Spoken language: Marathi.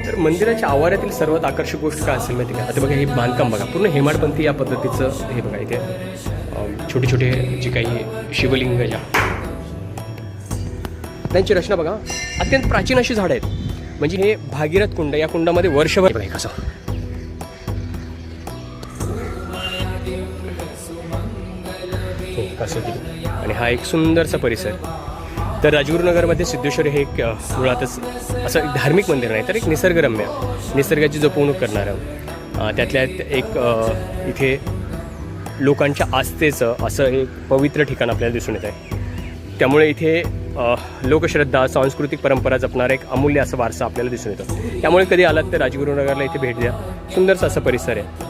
तर मंदिराच्या आवारातील सर्वात आकर्षक गोष्ट काय असेल माहिती का? आता बघा हे बांधकाम बघा, पूर्ण हेमाडपंथी या पद्धतीचं हे बघा. इथे छोटे छोटे जे काही शिवलिंग ज्या त्यांची रचना बघा, अत्यंत प्राचीन अशी झाडं आहेत. म्हणजे हे भागीरथ कुंड, या कुंडामध्ये वर्षभर बघा कसं आणि हा एक सुंदरसा परिसर. तर राजगुरुनगरमध्ये सिद्धेश्वर हे एक मुळातच असं धार्मिक मंदिर नाही, तर एक निसर्गरम्य, निसर्गाची जपवणूक करणारं, त्यातल्या एक इथे लोकांच्या आस्थेचं असं एक पवित्र ठिकाण आपल्याला दिसून येत आहे. त्यामुळे इथे लोकश्रद्धा, सांस्कृतिक परंपरा जपणारा एक अमूल्य असं वारसा आपल्याला दिसून येतो. त्यामुळे कधी आलात तर राजगुरुनगरला इथे भेट द्या. सुंदरसा असा परिसर आहे.